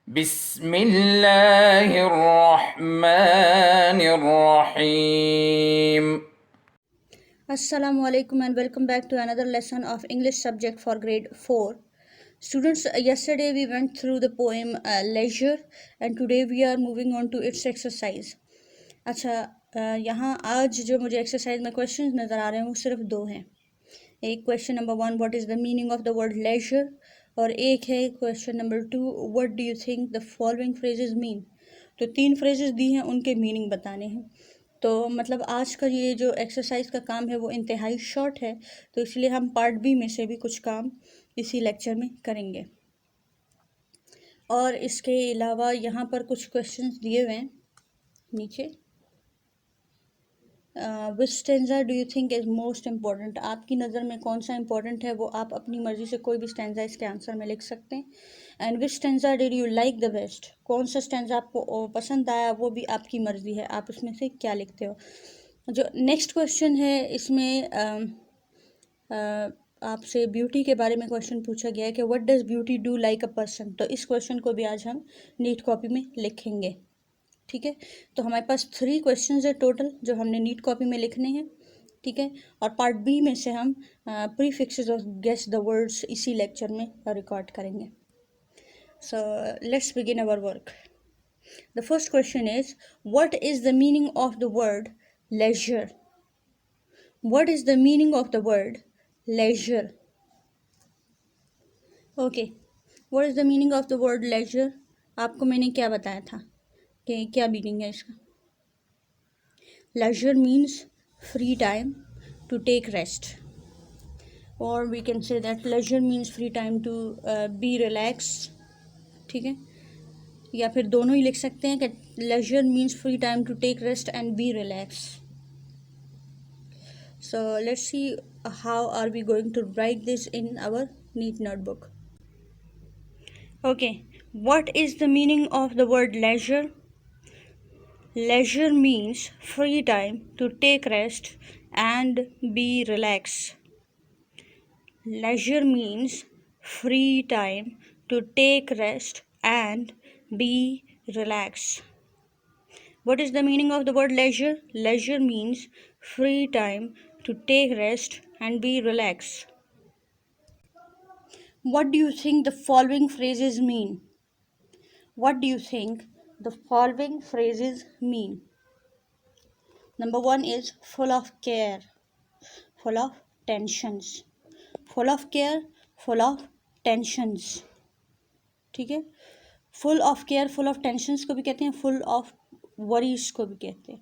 बिस्मिल्लाहिर्रहमानिर्रहीम। Assalamu alaikum and welcome back to another lesson of English subject for grade 4. Students, yesterday we went through the poem Leisure and today we are moving on to its exercise. अच्छा, यहाँ आज जो मुझे exercise में questions नज़र आ रहे हैं वो सिर्फ दो हैं. एक question number 1, what is the meaning of the word leisure, और एक है question number 2, what do you think the following phrases mean. तो 3 फ्रेजेस दी हैं, उनके मीनिंग बताने हैं. तो मतलब आज का ये जो एक्सरसाइज का काम है वो इंतहाई शॉर्ट है, तो इसलिए हम पार्ट बी में से भी कुछ काम इसी लेक्चर में करेंगे. और इसके अलावा यहाँ पर कुछ क्वेश्चंस दिए हुए हैं नीचे. Which stanza do you think is most important. आपकी नज़र में कौन सा इम्पॉर्टेंट है वो आप अपनी मर्ज़ी से कोई भी स्टैंजा इसके आंसर में लिख सकते हैं. And which stanza did you like the best. कौन सा स्टैंजा आपको पसंद आया वो भी आपकी मर्ज़ी है, आप उसमें से क्या लिखते हो. जो नेक्स्ट क्वेश्चन है इसमें आपसे ब्यूटी के बारे में क्वेश्चन पूछा गया है कि what does beauty do like a person. तो इस क्वेश्चन को भी आज हम नीट कॉपी में लिखेंगे. ठीक है, तो हमारे पास 3 क्वेश्चंस है टोटल जो हमने नीट कॉपी में लिखने हैं. ठीक है, और पार्ट बी में से हम प्रीफिक्सेस और गेस द वर्ड्स इसी लेक्चर में रिकॉर्ड करेंगे. So let's begin our work. The first question is, what is the meaning of the word leisure. What is the meaning of the word leisure? Okay, what is the meaning of the word leisure? आपको मैंने क्या बताया था कि क्या meaning है इसका. Leisure means free time to take rest, or we can say that leisure means free time to be relaxed. ठीक है, या फिर दोनों ही लिख सकते हैं कि leisure means free time to take rest and be relaxed. So let's see how are we going to write this in our neat notebook. Okay, what is the meaning of the word leisure? Leisure means free time to take rest and be relaxed. Leisure means free time to take rest and be relaxed. What is the meaning of the word leisure? Leisure means free time to take rest and be relaxed. What do you think the following phrases mean? What do you think the following phrases mean? Number 1 is full of care, full of tensions. Full of care, full of tensions. ठीक है, full of care, full of tensions को भी कहते हैं, full of worries को भी कहते हैं.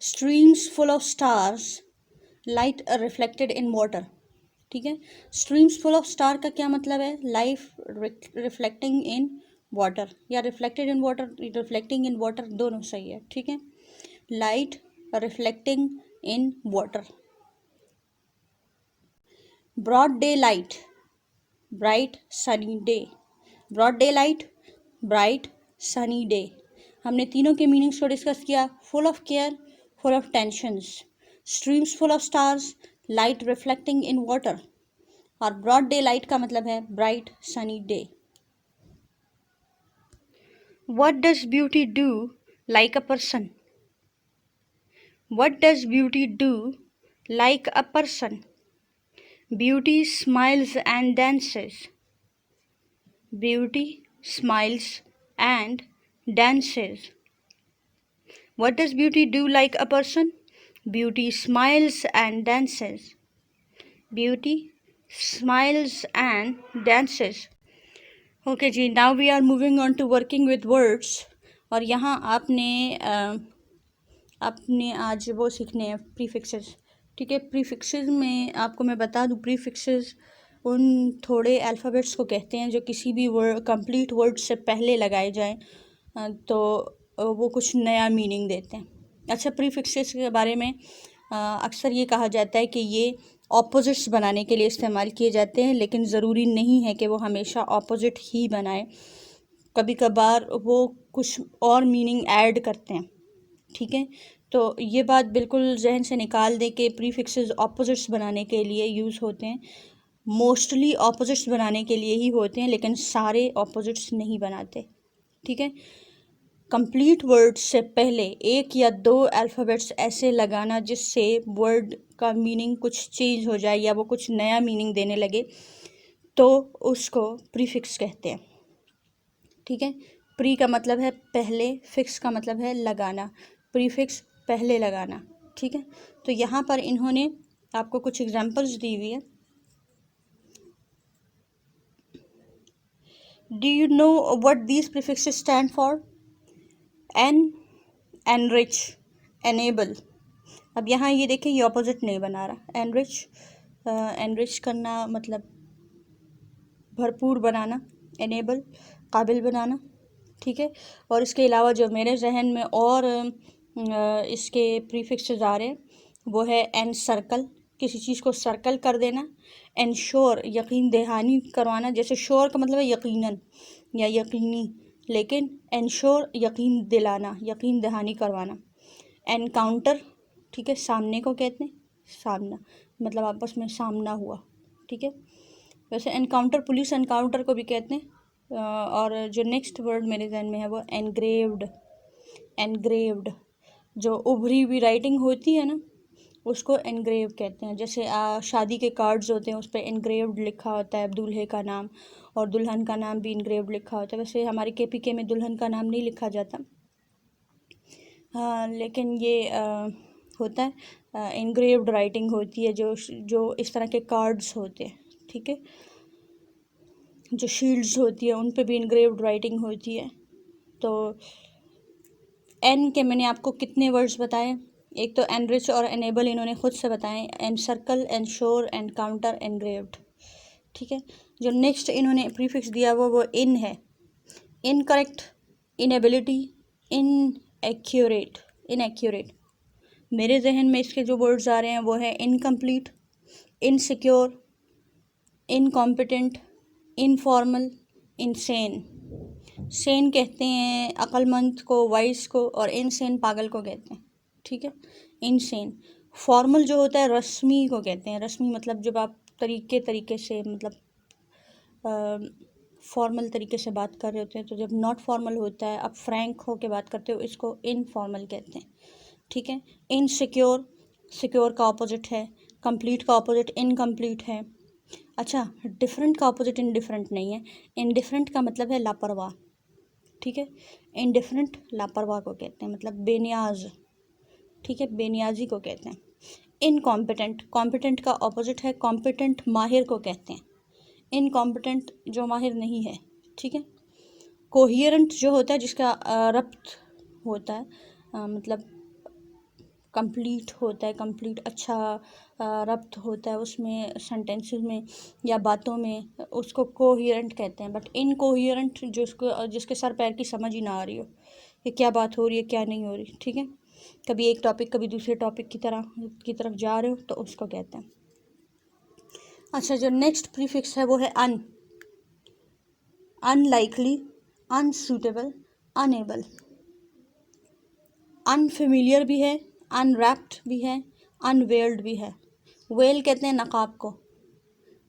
Streams full of stars, light reflected in water. ठीक है, स्ट्रीम्स फुल ऑफ स्टार का क्या मतलब है? लाइफ रिफ्लेक्टिंग इन वाटर, या reflected in water, reflecting in water दोनों सही है. ठीक है, light reflecting in water. Broad daylight, bright sunny day. Broad daylight, bright sunny day. हमने तीनों के मीनिंग्स को डिस्कस किया. Full of care, full of tensions. Streams full of stars, light reflecting in water. और broad daylight का मतलब है bright sunny day. What does beauty do like a person. What does beauty do like a person. Beauty smiles and dances. Beauty smiles and dances. What does beauty do like a person? Beauty smiles and dances. Beauty smiles and dances. Okay जी, now we are moving on to working with words. और यहाँ आपने आज वो सीखने हैं prefixes. ठीक है, प्रीफिक्सेस में आपको मैं बता दूँ, प्रीफिक्सेस उन थोड़े अल्फ़ाबेट्स को कहते हैं जो किसी भी वर्ड, कंप्लीट वर्ड से पहले लगाए जाएं तो वो कुछ नया मीनिंग देते हैं. अच्छा, प्रीफिक्सेस के बारे में अक्सर ये कहा जाता है कि ये ऑपोजिट्स बनाने के लिए इस्तेमाल किए जाते हैं, लेकिन ज़रूरी नहीं है कि वो हमेशा ऑपोजिट ही बनाए. कभी कभार वो कुछ और मीनिंग ऐड करते हैं. ठीक है, तो ये बात बिल्कुल जहन से निकाल दें कि प्रीफिक्सेस ऑपोजिट्स बनाने के लिए यूज़ होते हैं. मोस्टली ऑपोजिट्स बनाने के लिए ही होते हैं, लेकिन सारे ऑपोजिट्स नहीं बनाते। ठीक है। कंप्लीट वर्ड से पहले एक या दो अल्फ़ाबेट्स ऐसे लगाना जिससे वर्ड का मीनिंग कुछ चेंज हो जाए या वो कुछ नया मीनिंग देने लगे, तो उसको प्रीफिक्स कहते हैं। ठीक है। प्री का मतलब है पहले, फिक्स का मतलब है लगाना, प्रीफिक्स पहले लगाना। ठीक है। तो यहाँ पर इन्होंने आपको कुछ एग्जांपल्स दी हुई है। Do you know what these prefixes stand for? En, enrich, enable. अब यहाँ ये देखें, ये ऑपोजिट नहीं बना रहा। एनरिच, एनरिच करना मतलब भरपूर बनाना, एनेबल काबिल बनाना। ठीक है। और इसके अलावा जो मेरे जहन में और इसके प्रीफिक्सेस आ रहे हैं वो है एन सर्कल, किसी चीज़ को सर्कल कर देना। एनश्योर, यकीन दहानी करवाना, जैसे श्योर का मतलब है यकीनन या यकीनी, लेकिन एनश्योर यकीन दिलाना, यकीन दहानी करवाना। एनकाउंटर, ठीक है, सामने को कहते हैं, सामना मतलब आपस में सामना हुआ। ठीक है। वैसे एनकाउंटर, पुलिस एनकाउंटर को भी कहते हैं। और जो नेक्स्ट वर्ड मेरे जहन में है वो एनग्रेव्ड। एनग्रेव्ड जो उभरी हुई राइटिंग होती है ना, उसको एनग्रेव कहते हैं। जैसे शादी के कार्ड्स होते हैं, उस पर एनग्रेव्ड लिखा होता है दूल्हे का नाम, और दुल्हन का नाम भी एनग्रेव्ड लिखा होता है। वैसे हमारे केपीके में दुल्हन का नाम नहीं लिखा जाता, हाँ, लेकिन ये होता है, एनग्रेव्ड राइटिंग होती है जो जो इस तरह के कार्ड्स होते हैं। ठीक है। जो शील्ड्स होती है उन पे भी एनग्रेव्ड राइटिंग होती है। तो एन के मैंने आपको कितने वर्ड्स बताए? एक तो एनरिच और एनेबल इन्होंने खुद से बताए, encircle, ensure, encounter, engraved. ठीक है। जो नेक्स्ट इन्होंने प्रीफिक्स दिया वो इन है। Incorrect, inability, inaccurate, inaccurate. मेरे जहन में इसके जो वर्ड्स आ रहे हैं वो है incomplete, insecure, incompetent, informal, insane. Sen कहते हैं अक्लमंद को, वाइस को, और इनसेन पागल को कहते हैं। ठीक है। इनसेन। फॉर्मल जो होता है रस्मी को कहते हैं। रस्मी मतलब जब आप तरीके से मतलब फॉर्मल तरीके से बात कर रहे होते हैं। तो जब नॉट फॉर्मल होता है, आप फ्रैंक होके बात करते हो, इसको इनफॉर्मल कहते हैं। ठीक है। इनसिक्योर, सिक्योर का ऑपोजिट है। कंप्लीट का ऑपोजिट इनकम्प्लीट है। अच्छा, डिफरेंट का ऑपोजिट इनडिफरेंट नहीं है। इनडिफरेंट का मतलब है लापरवाह। ठीक है। इनडिफरेंट लापरवाह को कहते हैं, मतलब बेनियाज। ठीक है, बेनियाजी को कहते हैं। इनकॉम्पिटेंट, कॉम्पिटेंट का ऑपोजिट है कॉम्पिटेंट, माहिर को कहते हैं। इनकॉम्पिटेंट जो माहिर नहीं है। ठीक है। कोहियरेंट जो होता है जिसका रब्त होता है, मतलब कंप्लीट होता है, कंप्लीट अच्छा रब्त होता है उसमें, सेंटेंसेस में या बातों में, उसको कोहियरेंट कहते हैं। बट इनकोहियरेंट जिसके सर पैर की समझ ही ना आ रही हो कि क्या बात हो रही है क्या नहीं हो रही। ठीक है। कभी एक टॉपिक कभी दूसरे टॉपिक की तरफ जा रहे हो, तो उसको कहते हैं। अच्छा, जो नेक्स्ट प्रीफिक्स है वो है un. Unlikely, unsuitable, unable. Unfamiliar भी है, अनरैप्ड भी है, अनवेल्ड भी है। वेल कहते हैं नकाब को,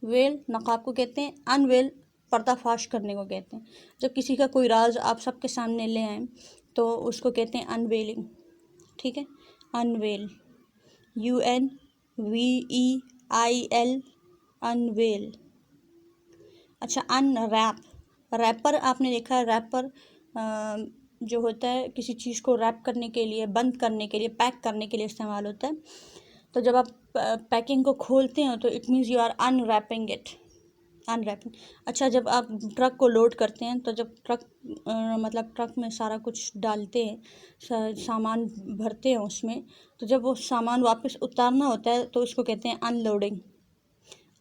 वेल नकाब को कहते हैं। अनवेल पर्दाफाश करने को कहते हैं। जब किसी का कोई राज आप सबके सामने ले आए तो उसको कहते हैं अनवेलिंग। ठीक है। Unveil, UNVEIL, unveil. अच्छा, अनरैप, रैपर आपने देखा है, रैपर जो होता है किसी चीज़ को रैप करने के लिए, बंद करने के लिए, पैक करने के लिए इस्तेमाल होता है। तो जब आप पैकिंग को खोलते हो तो it means you are unwrapping it, unwrapping. अच्छा, जब आप ट्रक को लोड करते हैं तो जब ट्रक मतलब ट्रक में सारा कुछ डालते हैं, सामान भरते हैं उसमें, तो जब वो सामान वापस उतारना होता है तो उसको कहते हैं अनलोडिंग,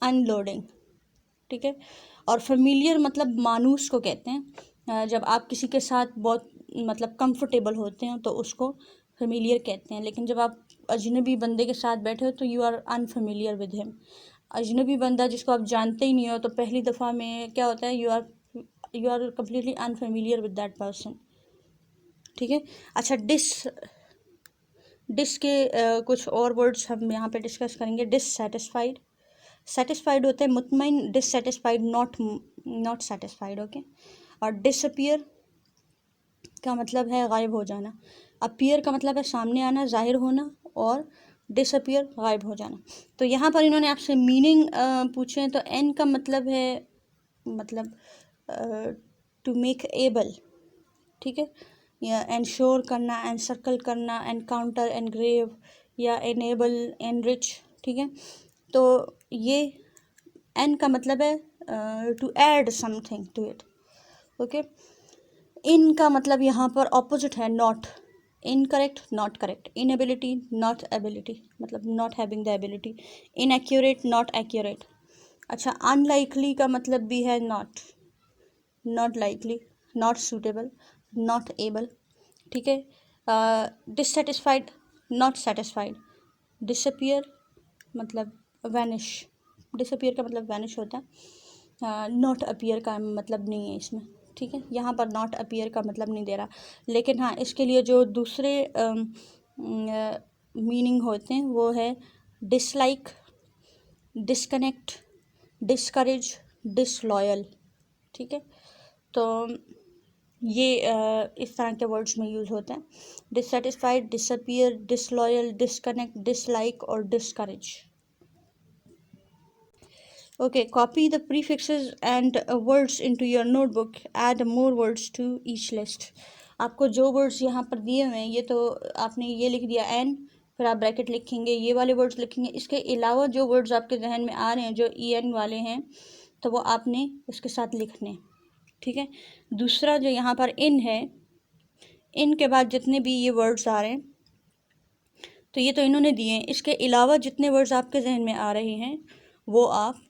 अनलोडिंग। ठीक है। और फेमिलियर मतलब मानूस को कहते हैं। जब आप किसी के साथ बहुत मतलब कंफर्टेबल होते हैं तो उसको फेमिलियर कहते हैं। लेकिन जब आप अजनबी बंदे के साथ बैठे हो तो you are unfamiliar with him. अजनबी बंदा जिसको आप जानते ही नहीं हो तो पहली दफ़ा में क्या होता है, you are completely unfamiliar with that person. ठीक है। अच्छा, डिस के कुछ और वर्ड्स हम यहाँ पे डिस्कस करेंगे। डिससेटिस्फाइड, सेटिस्फाइड होता है मुतमईन, डिससेटिस्फाइड नॉट सेटिस्फाइड, ओके। और डिसअपियर का मतलब है गायब हो जाना, अपीयर का मतलब है सामने आना, जाहिर होना, और डिसअपियर गायब हो जाना। तो यहाँ पर इन्होंने आपसे मीनिंग पूछे हैं, तो एन का मतलब है मतलब टू मेक एबल, ठीक है, या एनश्योर करना, एनसर्कल करना, एनकाउंटर, एनग्रेव, या एनेबल, एनरिच, ठीक है। तो ये एन का मतलब है to add something to it, okay. In का मतलब यहाँ पर ऑपोजिट है not, incorrect not correct, inability not ability, मतलब not having the ability, inaccurate not accurate. अच्छा, अनलाइकली का मतलब भी है not, not likely, not suitable, not able, ठीक है। डिससेटिस्फाइड नॉट सेटिस्फाइड, डिसअपियर मतलब वैनिश, डिसअपियर का मतलब वैनिश होता है, नॉट अपीयर का मतलब नहीं है इसमें, ठीक है। यहाँ पर नॉट अपीयर का मतलब नहीं दे रहा, लेकिन हाँ इसके लिए जो दूसरे मीनिंग होते हैं वो है डिसलाइक, डिसकनेक्ट, डिस्करेज, डिसलॉयल, ठीक है। तो ये इस तरह के वर्ड्स में यूज़ होते हैं, dissatisfied, disappear, disloyal, disconnect, dislike और discourage. Okay, copy the prefixes and words into your notebook. Add more words to each list. आपको जो वर्ड्स यहाँ पर दिए हुए हैं, ये तो आपने ये लिख दिया एन, फिर आप ब्रैकेट लिखेंगे, ये वाले वर्ड्स लिखेंगे। इसके अलावा जो वर्ड्स आपके जहन में आ रहे हैं जो ई एन वाले हैं, तो वो आपने इसके साथ लिखने, ठीक है। दूसरा जो यहाँ पर इन है, इन के बाद जितने भी ये वर्ड्स आ रहे हैं, तो ये तो इन्होंने दिए हैं, इसके अलावा जितने वर्ड्स आपके जहन में आ रहे हैं वो आप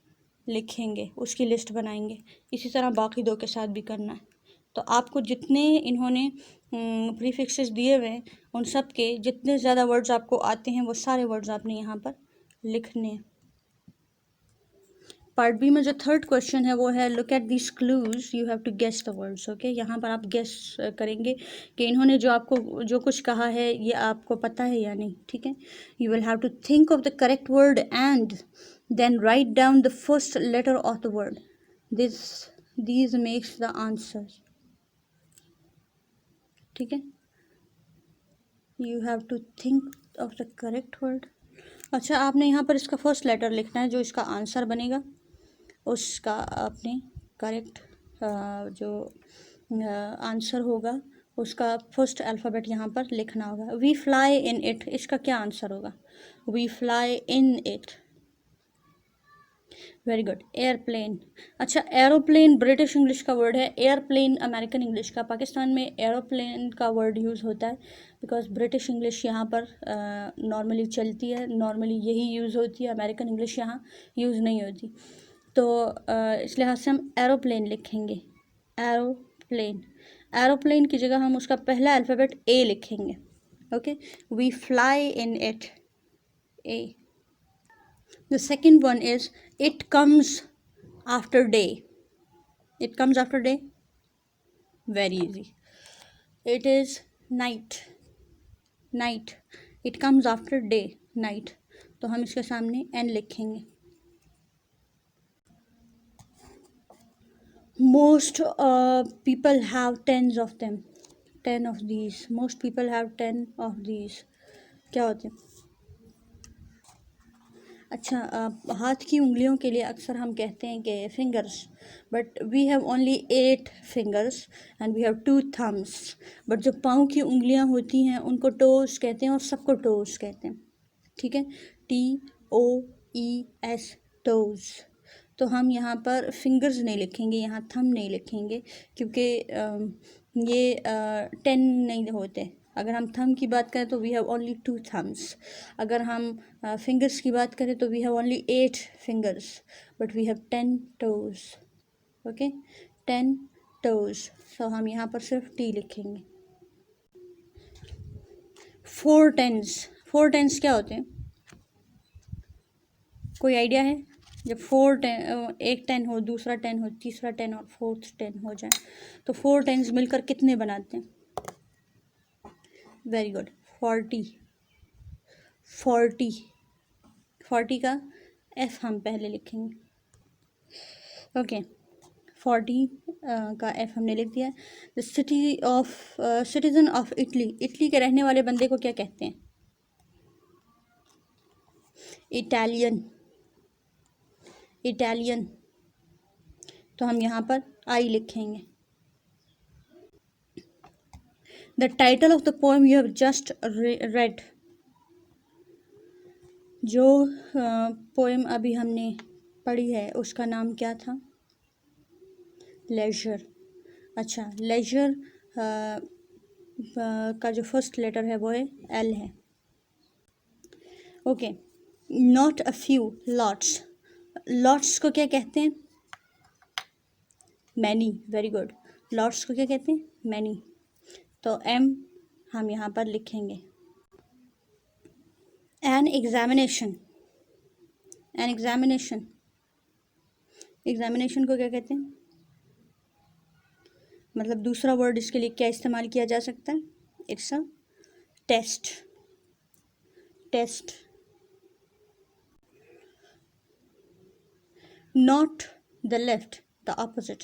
लिखेंगे, उसकी लिस्ट बनाएंगे। इसी तरह बाकी दो के साथ भी करना है। तो आपको जितने इन्होंने प्रीफिक्सेस दिए हुए हैं, उन सब के जितने ज़्यादा वर्ड्स आपको आते हैं वो सारे वर्ड्स आपने यहाँ पर लिखने हैं। पार्ट बी में जो थर्ड क्वेश्चन है वो है look at this clues, you have to guess the words, okay. यहाँ पर आप गेस करेंगे कि इन्होंने जो आपको जो कुछ कहा है ये आपको पता है या नहीं, ठीक है। You will have to think of the correct word and then write down the first letter of the word, these makes the answer, ठीक है। You have to think of the correct word. अच्छा, आपने यहाँ पर इसका first letter लिखना है, जो इसका आंसर बनेगा उसका आपने करेक्ट जो आंसर होगा उसका फर्स्ट अल्फ़ाबेट यहाँ पर लिखना होगा। वी फ्लाई इन इट, इसका क्या आंसर होगा? We fly in it, very good. Airplane, अच्छा एरोप्लेन ब्रिटिश इंग्लिश का वर्ड है, एयरप्लेन अमेरिकन इंग्लिश का। पाकिस्तान में एरोप्लेन का वर्ड यूज़ होता है बिकॉज ब्रिटिश इंग्लिश यहाँ पर नॉर्मली चलती है, नॉर्मली यही यूज़ होती है, अमेरिकन इंग्लिश यहाँ यूज़ नहीं होती। तो इस लिहाज से हम एरोप्लेन लिखेंगे, एरोप्लेन। एरोप्लेन की जगह हम उसका पहला अल्फ़ाबेट ए लिखेंगे, okay. We fly in it, A. The second one is it comes after day. It comes after day. Very easy. It is night. Night. It comes after day. Night. तो हम इसके सामने n लिखेंगे। Most people have 10 of them. 10 of these. Most people have 10 of these. क्या होते हैं? अच्छा, हाथ की उंगलियों के लिए अक्सर हम कहते हैं कि fingers, but we have only 8 fingers and we have 2 thumbs. But जो पाँव की उंगलियां होती हैं उनको टोस कहते हैं और सबको टोस कहते हैं, ठीक है। TOES, toes. तो हम यहाँ पर फिंगर्स नहीं लिखेंगे, यहाँ थम नहीं लिखेंगे, क्योंकि ये 10 नहीं होते। अगर हम थम की बात करें तो वी हैव ओनली 2 थम्स। अगर हम फिंगर्स की बात करें तो we have only 8 fingers, but we have 10 toes, okay, 10 toes. तो हम यहाँ पर सिर्फ टी लिखेंगे। 4 टेंस, 4 टेंस क्या होते हैं? कोई आइडिया है? जब 4 10, एक 10 हो, दूसरा 10 हो, तीसरा 10 और फोर्थ 10 हो जाए तो 4 टेंस मिलकर कितने बनाते हैं? Very good, 40। 40 का एफ हम पहले लिखेंगे। ओके 40 का एफ हमने लिख दिया। The citizen of Italy, Italy के रहने वाले बंदे को क्या कहते हैं? Italian, Italian. तो हम यहाँ पर आई लिखेंगे। The title of the poem you have just red, जो पोएम अभी हमने पढ़ी है उसका नाम क्या था? लेजर। अच्छा, लेजर का जो फर्स्ट लेटर है वो है एल है। Okay, not a few, lots. Lots को क्या कहते हैं? मैनी। Very good. लॉट्स को क्या कहते हैं? मैनी। तो एम हम यहाँ पर लिखेंगे। An examination, an examination, examination को क्या कहते हैं? मतलब दूसरा वर्ड इसके लिए क्या इस्तेमाल किया जा सकता है? It's a test, test. Not the left, the opposite.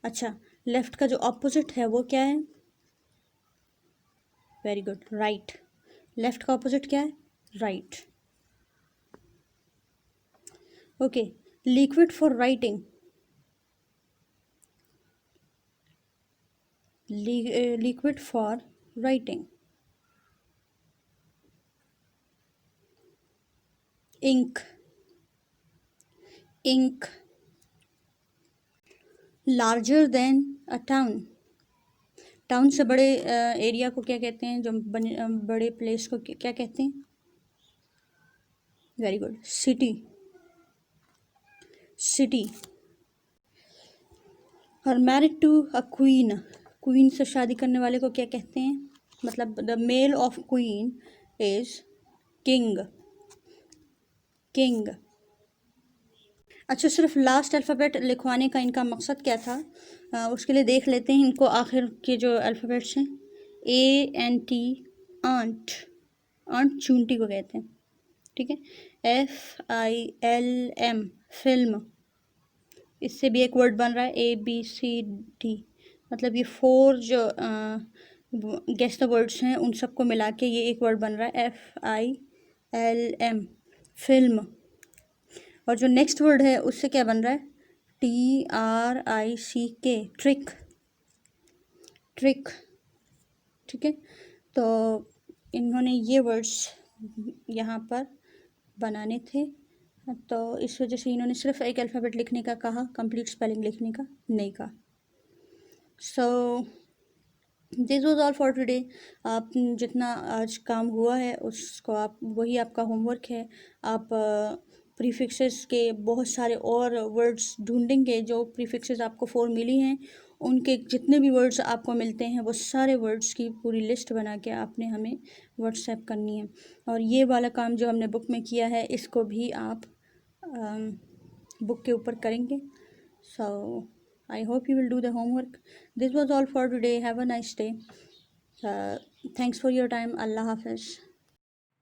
अच्छा, लेफ्ट का जो ऑपोजिट है वो क्या है? Very good, right. लेफ्ट का ऑपोजिट क्या है? Right. Okay, liquid for writing, liquid for writing, ink, ink. Larger than a town, town से बड़े एरिया को क्या कहते हैं? जो बड़े प्लेस को क्या कहते हैं? Very good, city, city. और married to a queen, queen से शादी करने वाले को क्या कहते हैं? मतलब the male of queen is king, king. अच्छा, सिर्फ लास्ट अल्फ़ाबेट लिखवाने का इनका मकसद क्या था? उसके लिए देख लेते हैं इनको आखिर के जो अल्फ़ाबेट्स हैं। ANT, आंट, आंट चूंटी को कहते हैं, ठीक है। FILM, film. इससे भी एक वर्ड बन रहा है ABCD, मतलब ये 4 जो गेस द वर्ड्स हैं उन सबको मिला के ये एक वर्ड बन रहा है FILM, फिल्म। और जो नेक्स्ट वर्ड है उससे क्या बन रहा है? TRICK, ट्रिक, ट्रिक, ठीक है। तो इन्होंने ये वर्ड्स यहाँ पर बनाने थे, तो इस वजह से इन्होंने सिर्फ एक अल्फ़ाबेट लिखने का कहा, कंप्लीट स्पेलिंग लिखने का नहीं कहा। So this was all for today. आप जितना आज काम हुआ है उसको आप, वही आपका होमवर्क है। आप प्रीफिक्सेस के बहुत सारे और वर्ड्स ढूंढेंगे। जो प्रीफिक्सेस आपको 4 मिली हैं उनके जितने भी वर्ड्स आपको मिलते हैं वो सारे वर्ड्स की पूरी लिस्ट बना के आपने हमें व्हाट्सएप करनी है। और ये वाला काम जो हमने बुक में किया है इसको भी आप बुक के ऊपर करेंगे। सो I hope you will do the homework. This was all for today. Have a nice day. Thanks for your time. Allah Hafiz.